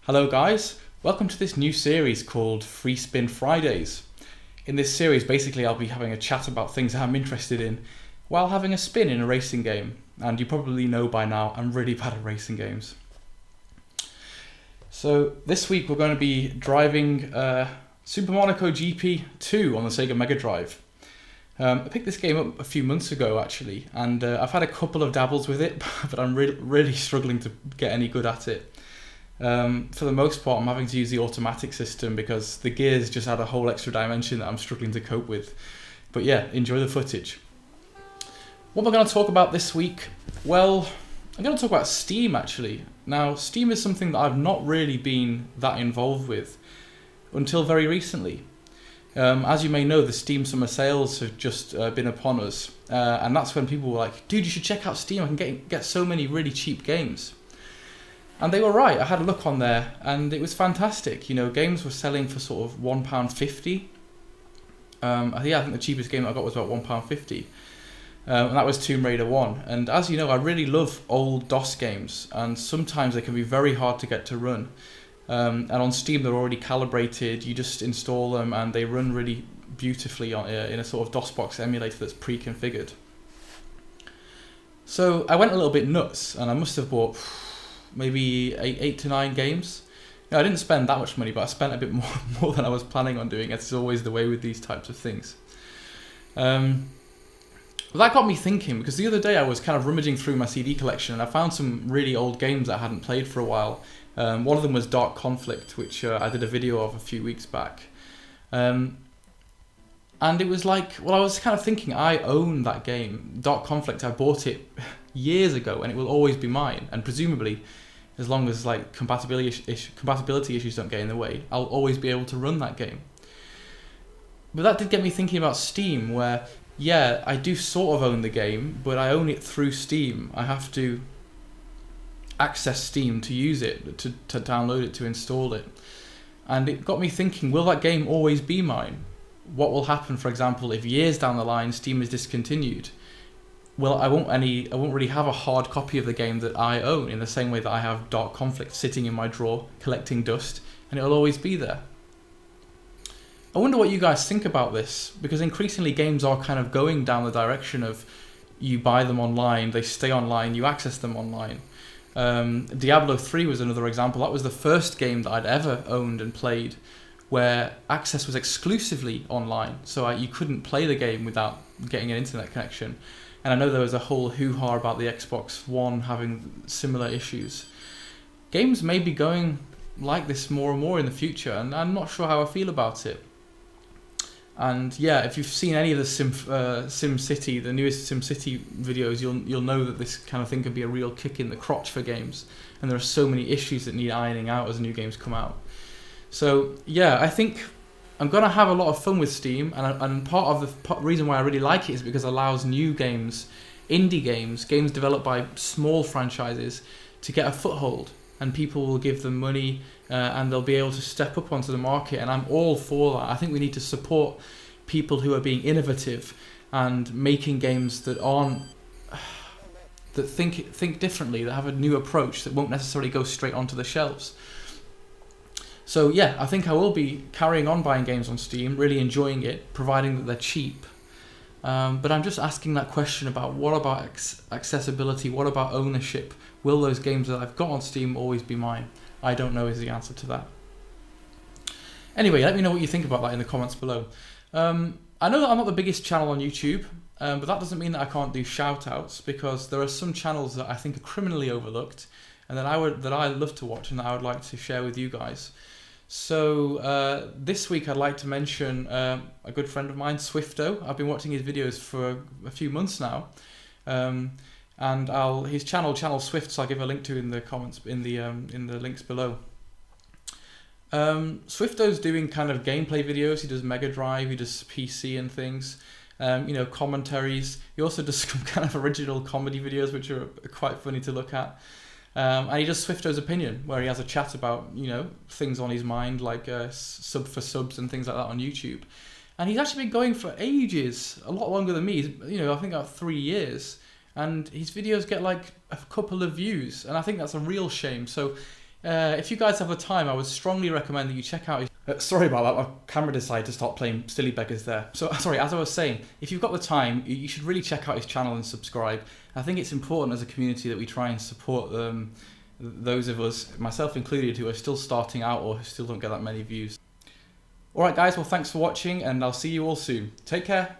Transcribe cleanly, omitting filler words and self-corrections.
Hello guys, welcome to this new series called Freespin Fridays. In this series basically I'll be having a chat about things I'm interested in while having a spin in a racing game, and you probably know by now I'm really bad at racing games. So this week we're going to be driving Super Monaco GP 2 on the Sega Mega Drive. I picked this game up a few months ago actually, and I've had a couple of dabbles with it, but I'm really struggling to get any good at it. For the most part I'm having to use the automatic system because the gears just add a whole extra dimension that I'm struggling to cope with. But yeah, enjoy the footage. What am I going to talk about this week? Well, I'm going to talk about Steam actually. Now, Steam is something that I've not really been that involved with until very recently. As you may know, the Steam summer sales have just been upon us, and that's when people were like, dude, you should check out Steam, I can get so many really cheap games. And they were right. I had a look on there and it was fantastic. You know, games were selling for sort of £1.50. I think the cheapest game I got was about £1.50. And that was Tomb Raider 1. And as you know, I really love old DOS games, and sometimes they can be very hard to get to run. And on Steam they're already calibrated, you just install them and they run really beautifully on, in a sort of DOSBox emulator that's pre-configured. So I went a little bit nuts and I must have bought maybe 8 to 9 games. You know, I didn't spend that much money, but I spent a bit more than I was planning on doing. It's always the way with these types of things. But that got me thinking, because the other day I was kind of rummaging through my CD collection and I found some really old games that I hadn't played for a while. One of them was Dark Conflict, which I did a video of a few weeks back. And it was like, well, I was kind of thinking, I own that game. Dark Conflict, I bought it years ago and it will always be mine. And presumably, as long as like compatibility issues don't get in the way, I'll always be able to run that game. But that did get me thinking about Steam, where, yeah, I do sort of own the game, but I own it through Steam. I have to access Steam to use it, to download it, to install it. And it got me thinking, will that game always be mine? What will happen, for example, if years down the line Steam is discontinued? Well, I won't really have a hard copy of the game that I own, in the same way that I have Dark Conflict sitting in my drawer collecting dust, and it'll always be there. I wonder what you guys think about this, because increasingly games are kind of going down the direction of you buy them online, they stay online, you access them online. Diablo 3 was another example. That was the first game that I'd ever owned and played where access was exclusively online, so you couldn't play the game without getting an internet connection. And I know there was a whole hoo-ha about the Xbox One having similar issues. Games may be going like this more and more in the future, and I'm not sure how I feel about it. And yeah, if you've seen any of the SimCity, the newest SimCity videos, you'll know that this kind of thing can be a real kick in the crotch for games, and there are so many issues that need ironing out as new games come out. So yeah, I think I'm going to have a lot of fun with Steam, and part of the reason why I really like it is because it allows new games, indie games, games developed by small franchises, to get a foothold, and people will give them money and they'll be able to step up onto the market, and I'm all for that. I think we need to support people who are being innovative and making games that think differently, that have a new approach, that won't necessarily go straight onto the shelves. So yeah, I think I will be carrying on buying games on Steam, really enjoying it, providing that they're cheap. But I'm just asking that question about, what about accessibility, what about ownership? Will those games that I've got on Steam always be mine? I don't know is the answer to that. Anyway, let me know what you think about that in the comments below. I know that I'm not the biggest channel on YouTube, but that doesn't mean that I can't do shout-outs, because there are some channels that I think are criminally overlooked and that I love to watch and that I would like to share with you guys. So this week I'd like to mention a good friend of mine, Swifto. I've been watching his videos for a few months now, and his channel Swifts, I'll give a link to in the comments in the links below. Swifto's doing kind of gameplay videos. He does Mega Drive, he does PC and things. Commentaries. He also does some kind of original comedy videos, which are quite funny to look at. And he does Swifto's Opinion, where he has a chat about, things on his mind, like sub for subs and things like that on YouTube. And he's actually been going for ages, a lot longer than me. I think about 3 years. And his videos get like a couple of views, and I think that's a real shame. So If you guys have the time, I would strongly recommend that you check out his... sorry about that, my camera decided to start playing silly beggars there. So, sorry, as I was saying, if you've got the time, you should really check out his channel and subscribe. I think it's important as a community that we try and support those of us, myself included, who are still starting out or who still don't get that many views. Alright guys, well thanks for watching, and I'll see you all soon. Take care.